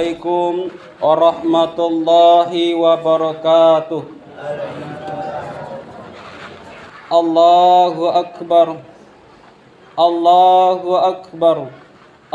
Assalamualaikum warahmatullahi wabarakatuh. Allahu Akbar. Allahu Akbar.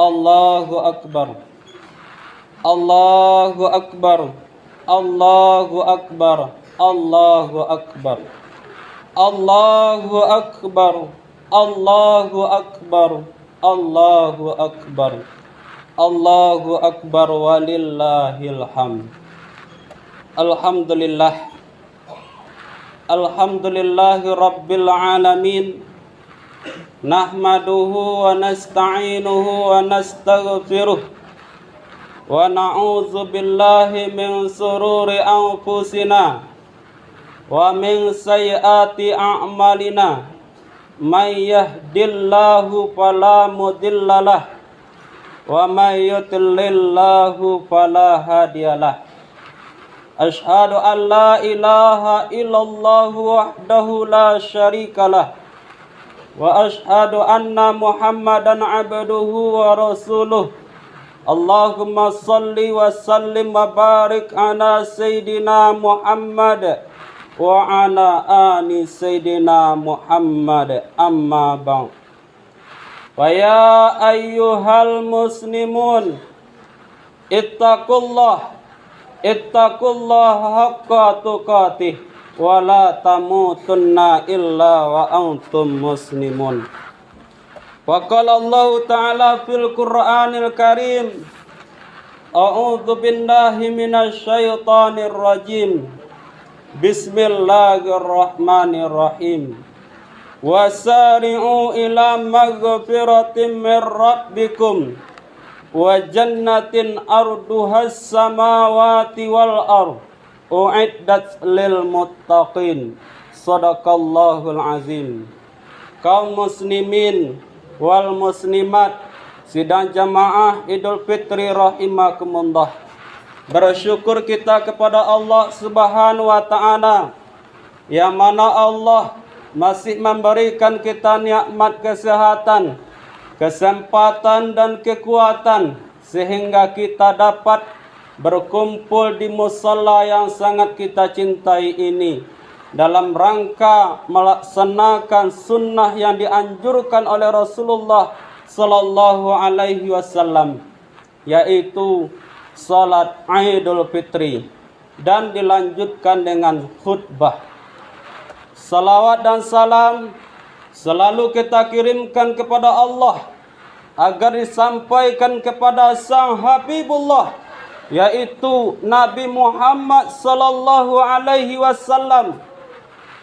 Allahu Akbar. Allahu Akbar. Allahu Akbar. Allahu Akbar. Allahu Akbar. Allahu Akbar. Allahu Akbar. Allahu Akbar walillahil hamd. Alhamdulillah. Alhamdulillahi rabbil alamin. Nahmaduhu wa nasta'inuhu wa nastaghfiruh. Wa na'udzu billahi min sururi anfusina wa min sayyiati a'malina. May yahdillahu fala mudhillalah wa may yudlillahu fala hadiyalah. Asyhadu an la ilaha illallah wahdahu la syarikalah wa asyhadu anna Muhammadan abduhu wa rasuluh. Allahumma salli wa sallim wa barik ala Sayyidina Muhammad wa ala ali Sayyidina Muhammad, amma ba'd. Wa ya ayyuhal muslimun ittaqullah haqqa tuqatih wa la tamutunna illa wa antum muslimun. Wa qala Allah ta'ala fil Qur'anil Karim, a'udzu billahi minasy syaithanir rajim. Bismillahirrahmanirrahim. Wasari'u ila maghfiratin min rabbikum wa jannatin arduhas samawati wal ardh u'iddat lil muttaqin. Shadaqallahul azim. Kaum muslimin wal muslimat sidang jamaah Idul Fitri rahimakumullah. Bersyukur kita kepada Allah Subhanahu wa taala yang mana Allah masih memberikan kita nikmat kesehatan, kesempatan dan kekuatan sehingga kita dapat berkumpul di musalla yang sangat kita cintai ini dalam rangka melaksanakan sunnah yang dianjurkan oleh Rasulullah sallallahu alaihi wasallam, yaitu salat Idul Fitri, dan dilanjutkan dengan khutbah. Salawat dan salam selalu kita kirimkan kepada Allah agar disampaikan kepada sang Habibullah, yaitu Nabi Muhammad sallallahu alaihi wasallam,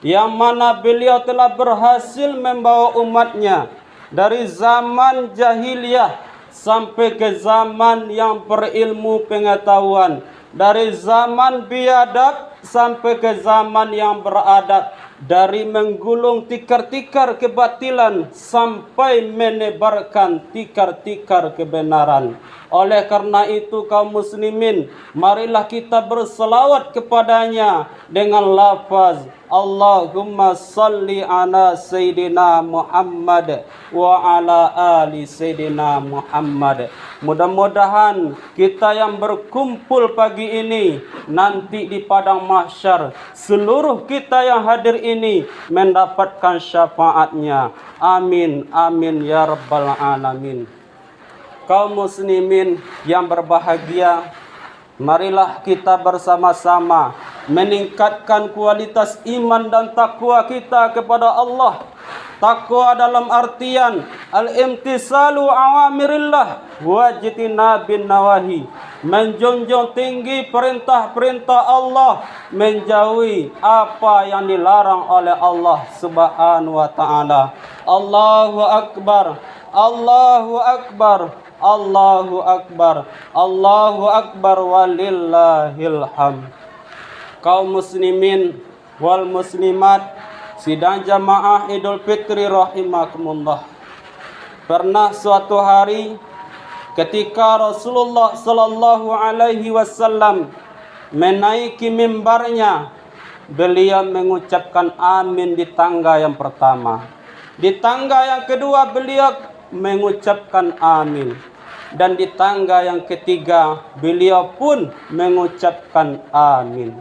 yang mana beliau telah berhasil membawa umatnya dari zaman jahiliyah sampai ke zaman yang berilmu pengetahuan, dari zaman biadab sampai ke zaman yang beradab, dari menggulung tikar-tikar kebatilan sampai menebarkan tikar-tikar kebenaran. Oleh karena itu kaum muslimin, marilah kita berselawat kepadanya dengan lafaz Allahumma salli ala Sayyidina Muhammad wa ala ali Sayyidina Muhammad. Mudah-mudahan kita yang berkumpul pagi ini nanti di padang mahsyar, seluruh kita yang hadir ini mendapatkan syafaatnya. Amin, amin ya rabbal alamin. Kaum muslimin yang berbahagia, marilah kita bersama-sama meningkatkan kualitas iman dan takwa kita kepada Allah. Takwa dalam artian al-imtisalu awamirillah wajtinabin nawahi, menjunjung tinggi perintah-perintah Allah, menjauhi apa yang dilarang oleh Allah Subhanahu wa taala. Allahu akbar, Allahu akbar, Allahu akbar, Allahu akbar walillahil hamd. Kaum muslimin wal muslimat sidang jamaah Idul Fitri rahimakumullah. Pernah suatu hari ketika Rasulullah sallallahu alaihi wasallam menaiki mimbarnya, beliau mengucapkan amin di tangga yang pertama. Di tangga yang kedua beliau mengucapkan amin. dan di tangga yang ketiga beliau pun mengucapkan amin.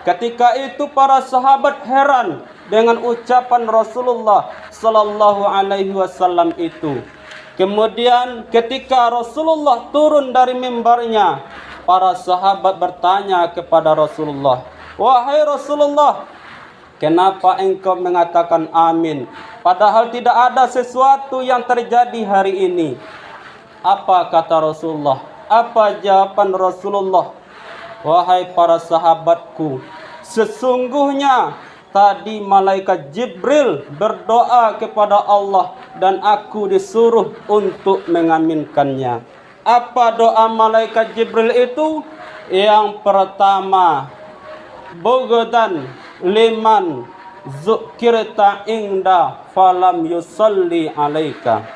Ketika itu para sahabat heran dengan ucapan Rasulullah sallallahu alaihi wasallam itu. Kemudian ketika Rasulullah turun dari mimbarnya, para sahabat bertanya kepada Rasulullah, "Wahai Rasulullah, kenapa engkau mengatakan amin? Padahal tidak ada sesuatu yang terjadi hari ini." Apa kata Rasulullah? Apa jawaban Rasulullah? "Wahai para sahabatku, sesungguhnya tadi malaikat Jibril berdoa kepada Allah dan aku disuruh untuk mengaminkannya." Apa doa malaikat Jibril itu? Yang pertama, "Bughdan liman zukirta inda falam yusalli alaika."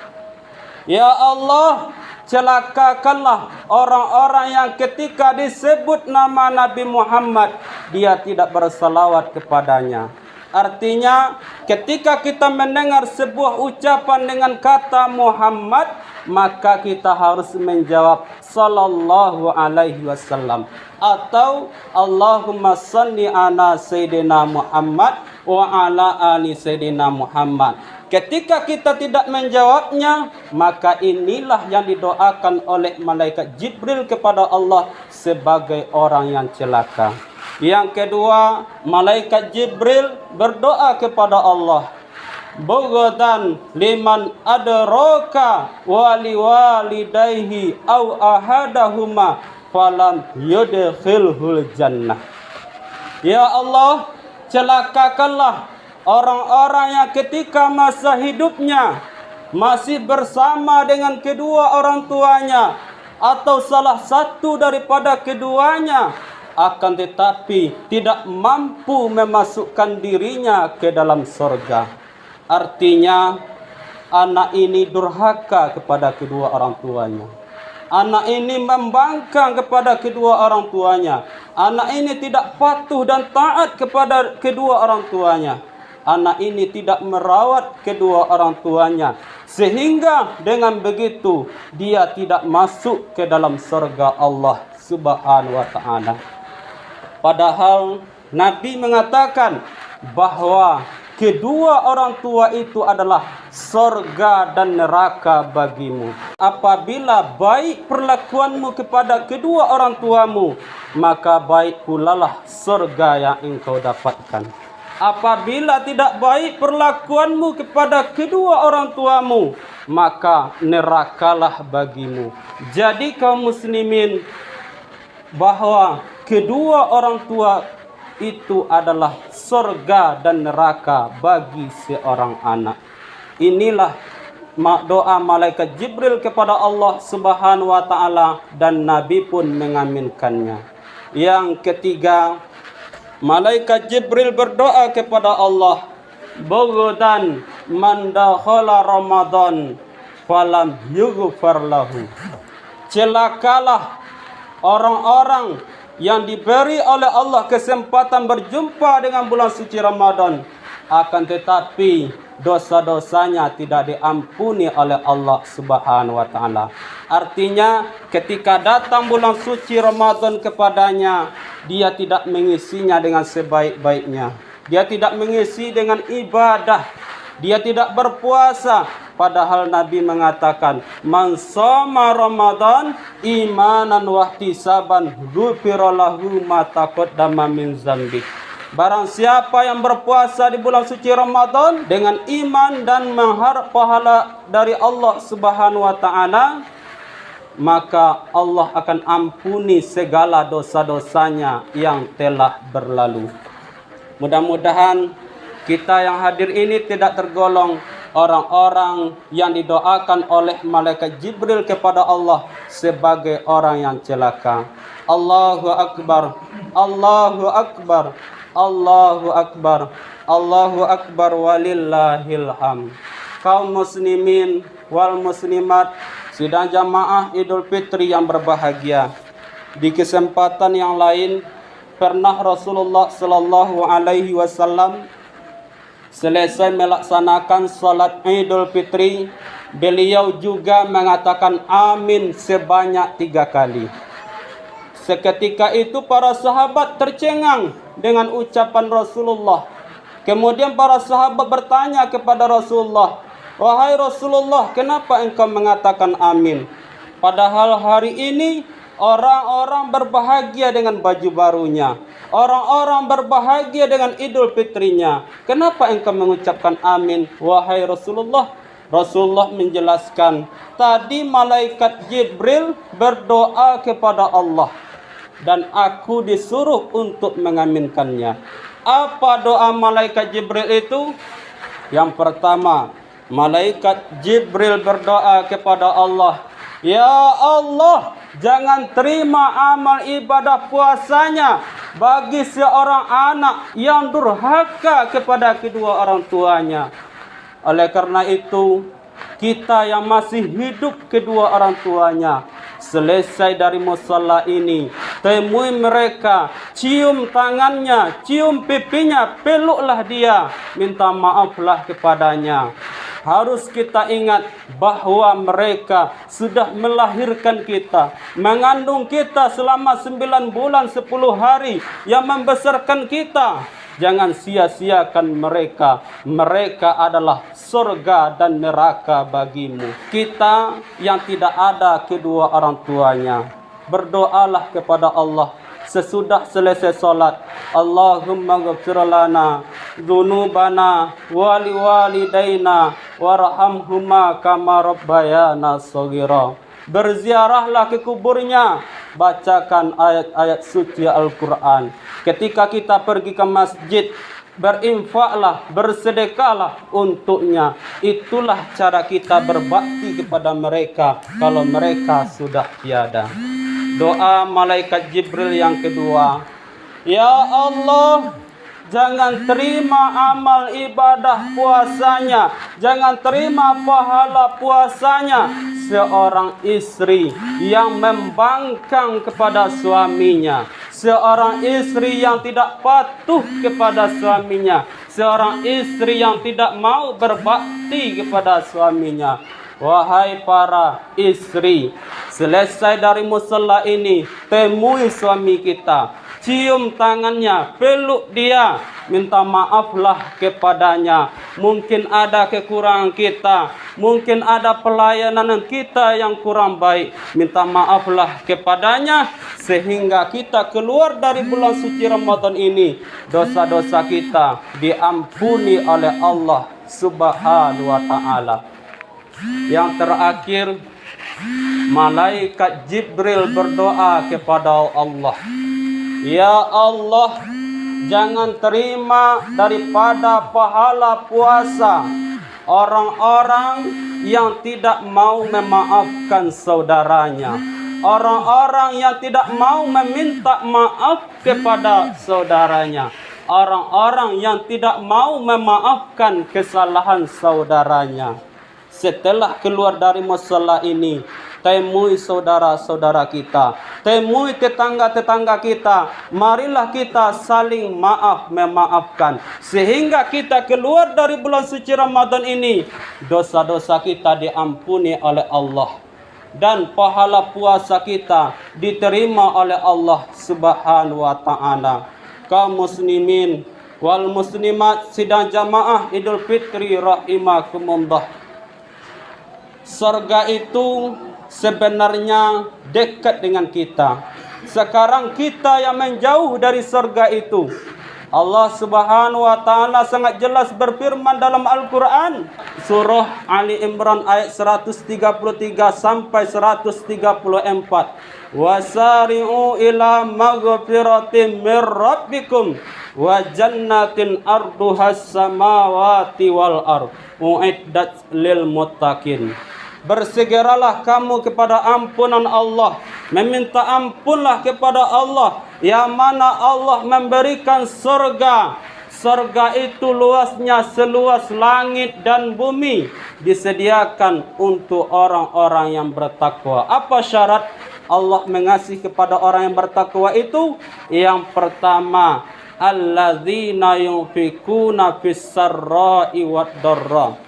Ya Allah, celakakanlah orang-orang yang ketika disebut nama Nabi Muhammad, dia tidak bersalawat kepadanya. Artinya, ketika kita mendengar sebuah ucapan dengan kata Muhammad, maka kita harus menjawab sallallahu alaihi wasallam atau Allahumma salli ala sayyidina Muhammad wa ala ali sayyidina Muhammad. Ketika kita tidak menjawabnya, maka inilah yang didoakan oleh malaikat Jibril kepada Allah sebagai orang yang celaka. Yang kedua, malaikat Jibril berdoa kepada Allah, "Bughdan liman adraka wali walidayhi au ahadahuma falam yudkhilhul jannah." Ya Allah, celakakanlah orang-orang yang ketika masa hidupnya masih bersama dengan kedua orang tuanya atau salah satu daripada keduanya, akan tetapi tidak mampu memasukkan dirinya ke dalam surga. Artinya, anak ini durhaka kepada kedua orang tuanya. Anak ini membangkang kepada kedua orang tuanya. Anak ini tidak patuh dan taat kepada kedua orang tuanya. Anak ini tidak merawat kedua orang tuanya, sehingga dengan begitu dia tidak masuk ke dalam surga Allah Subhanahu wa ta'ala. Padahal Nabi mengatakan bahwa kedua orang tua itu adalah surga dan neraka bagimu. Apabila baik perlakuanmu kepada kedua orang tuamu, maka baik pula lah surga yang engkau dapatkan. Apabila tidak baik perlakuanmu kepada kedua orang tuamu, maka nerakalah bagimu. Jadi kaum muslimin, bahwa kedua orang tua itu adalah surga dan neraka bagi seorang anak. Inilah doa malaikat Jibril kepada Allah Subhanahu wa ta'ala, dan Nabi pun mengaminkannya. Yang ketiga, malaikat Jibril berdoa kepada Allah, "Bughdan man dakhala Ramadan falam yughfar lahu." Celakalah orang-orang yang diberi oleh Allah kesempatan berjumpa dengan bulan suci Ramadan, akan tetapi dosa-dosanya tidak diampuni oleh Allah Subhanahu wa ta'ala. Artinya, ketika datang bulan suci Ramadan kepadanya, dia tidak mengisinya dengan sebaik-baiknya. Dia tidak mengisi dengan ibadah. Dia tidak berpuasa. Padahal Nabi mengatakan, "Man shoma Ramadan imanan wa ihtisaban ghufira lahu ma taqaddama min dzambi." Barang siapa yang berpuasa di bulan suci Ramadan dengan iman dan mengharap pahala dari Allah Subhanahu wa ta'ala, maka Allah akan ampuni segala dosa-dosanya yang telah berlalu. Mudah-mudahan kita yang hadir ini tidak tergolong orang-orang yang didoakan oleh malaikat Jibril kepada Allah sebagai orang yang celaka. Allahu Akbar, Allahu Akbar, Allahu Akbar, Allahu Akbar walillahil hamd. Kaum muslimin wal muslimat, sidang jamaah Idul Fitri yang berbahagia. Di kesempatan yang lain, pernah Rasulullah sallallahu alaihi wasallam Selesai melaksanakan salat Idul Fitri, beliau juga mengatakan amin sebanyak 3 kali. Seketika itu para sahabat tercengang dengan ucapan Rasulullah. Kemudian para sahabat bertanya kepada Rasulullah, "Wahai Rasulullah, kenapa engkau mengatakan amin? Padahal hari ini orang-orang berbahagia dengan baju barunya. Orang-orang berbahagia dengan Idul Fitrinya. Kenapa engkau mengucapkan amin, wahai Rasulullah?" Rasulullah menjelaskan, tadi malaikat Jibril berdoa kepada Allah dan aku disuruh untuk mengaminkannya. Apa doa malaikat Jibril itu? Yang pertama, malaikat Jibril berdoa kepada Allah, "Ya Allah, jangan terima amal ibadah puasanya bagi seorang anak yang durhaka kepada kedua orang tuanya." Oleh karena itu, kita yang masih hidup kedua orang tuanya, selesai dari musalla ini, temui mereka, cium tangannya, cium pipinya, peluklah dia, minta maaflah kepadanya. Harus kita ingat bahwa mereka sudah melahirkan kita, mengandung kita selama 9 bulan 10 hari, yang membesarkan kita. Jangan sia-siakan mereka. Mereka adalah surga dan neraka bagimu. Kita yang tidak ada kedua orang tuanya, berdoalah kepada Allah sesudah selesai salat. Allahumma ghfir lana dzunubana wa liwalidayna warhamhuma kama rabbayana shaghira. Berziarahlah ke kuburnya, bacakan ayat-ayat suci Al-Quran. Ketika kita pergi ke masjid, berinfaklah, bersedekahlah untuknya. Itulah cara kita berbakti kepada mereka kalau mereka sudah tiada. Doa malaikat Jibril yang kedua, "Ya Allah, jangan terima amal ibadah puasanya, jangan terima pahala puasanya seorang istri yang membangkang kepada suaminya, seorang istri yang tidak patuh kepada suaminya, seorang istri yang tidak mau berbakti kepada suaminya." Wahai para istri, selesai dari musalla ini, temui suami kita, cium tangannya, peluk dia, minta maaflah kepadanya. Mungkin ada kekurangan kita, mungkin ada pelayanan kita yang kurang baik, minta maaflah kepadanya, sehingga kita keluar dari bulan suci Ramadan ini, dosa-dosa kita diampuni oleh Allah Subhanahu wa ta'ala. Yang terakhir, malaikat Jibril berdoa kepada Allah, "Ya Allah, jangan terima daripada pahala puasa orang-orang yang tidak mau memaafkan saudaranya, orang-orang yang tidak mau meminta maaf kepada saudaranya, orang-orang yang tidak mau memaafkan kesalahan saudaranya." Setelah keluar dari musalla ini, temui saudara-saudara kita, temui tetangga-tetangga kita. Marilah kita saling memaafkan, sehingga kita keluar dari bulan suci Ramadan ini, dosa-dosa kita diampuni oleh Allah, dan pahala puasa kita diterima oleh Allah Subhanahu wa ta'ala. Kaum muslimin wal muslimat sidang jamaah Idul Fitri rahimakumullah. Surga itu sebenarnya dekat dengan kita. Sekarang kita yang menjauh dari surga itu. Allah Subhanahu wa ta'ala sangat jelas berfirman dalam Al-Quran, surah Ali Imran ayat 133 sampai 134. "Wasari'u ila maghfiratin mir rabbikum wa jannatin arduhas samawati wal ard uiddat lil muttaqin." Bersegeralah kamu kepada ampunan Allah, meminta ampunlah kepada Allah, yang mana Allah memberikan surga. Surga itu luasnya seluas langit dan bumi, disediakan untuk orang-orang yang bertakwa. Apa syarat Allah mengasihi kepada orang yang bertakwa itu? Yang pertama alladzina yunfikuna fis-sarra'i wad-dharra.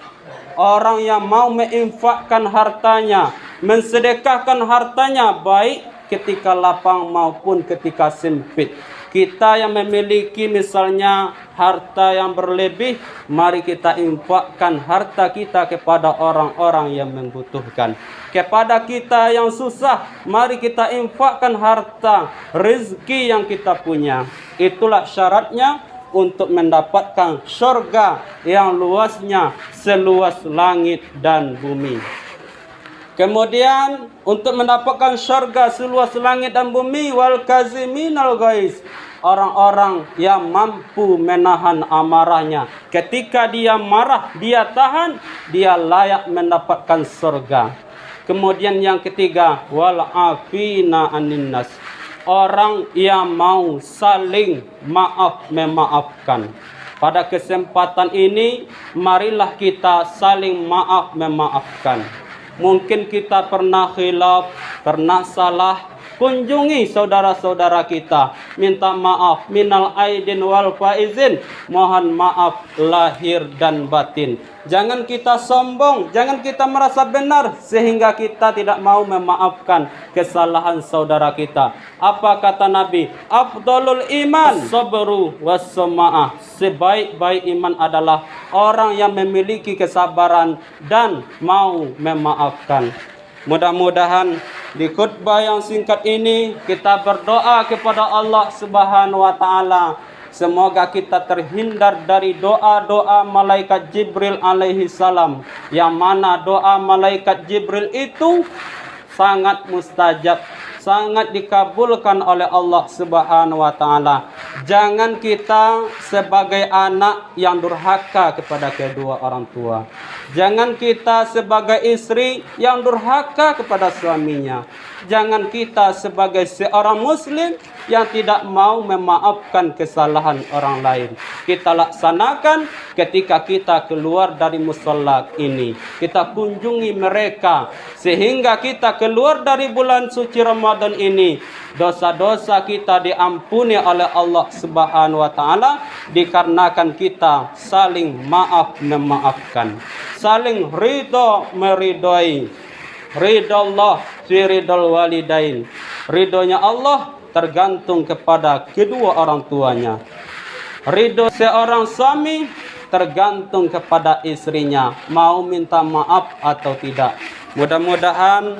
Orang yang mau menginfakkan hartanya, mensedekahkan hartanya baik ketika lapang maupun ketika sempit. Kita yang memiliki misalnya harta yang berlebih, mari kita infakkan harta kita kepada orang-orang yang membutuhkan. Kepada kita yang susah, mari kita infakkan harta rezeki yang kita punya. Itulah syaratnya untuk mendapatkan surga yang luasnya seluas langit dan bumi. Kemudian untuk mendapatkan syurga seluas langit dan bumi, wal kaziminal ghaiz, orang-orang yang mampu menahan amarahnya. Ketika dia marah, dia tahan, dia layak mendapatkan surga. Kemudian yang ketiga, wal afina anin nas, orang yang mau saling maaf memaafkan. Pada kesempatan ini, marilah kita saling maaf memaafkan. Mungkin kita pernah khilaf, pernah salah, kunjungi saudara-saudara kita, minta maaf minal aidin wal faizin, mohon maaf lahir dan batin. Jangan kita sombong, jangan kita merasa benar sehingga kita tidak mau memaafkan kesalahan saudara kita. Apa kata Nabi? Afdalul iman sabru was-sama'ah. Sebaik-baik iman adalah orang yang memiliki kesabaran dan mau memaafkan. Mudah-mudahan di khutbah yang singkat ini kita berdoa kepada Allah Subhanahu wa taala. Semoga kita terhindar dari doa-doa malaikat Jibril alaihi salam, yang mana doa malaikat Jibril itu sangat mustajab, sangat dikabulkan oleh Allah Subhanahu wa taala. Jangan kita sebagai anak yang durhaka kepada kedua orang tua. Jangan kita sebagai istri yang durhaka kepada suaminya. Jangan kita sebagai seorang muslim yang tidak mau memaafkan kesalahan orang lain. Kita laksanakan ketika kita keluar dari musalla ini. Kita kunjungi mereka sehingga kita keluar dari bulan suci Ramadan ini, dosa-dosa kita diampuni oleh Allah Subhanahu wa taala dikarenakan kita saling maaf memaafkan, saling ridho meridhoi. Ridho Allah fi ridhol walidain. Ridhonya Allah tergantung kepada kedua orang tuanya. Ridho seorang suami tergantung kepada istrinya, mau minta maaf atau tidak. Mudah-mudahan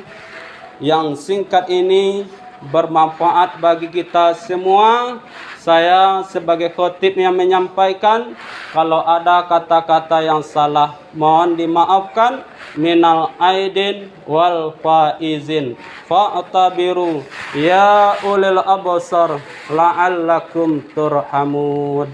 yang singkat ini bermanfaat bagi kita semua. Saya sebagai khotib yang menyampaikan, kalau ada kata-kata yang salah mohon dimaafkan. Minal aidin wal faizin fa'tabiru ya ulil absar la'allakum turhamun.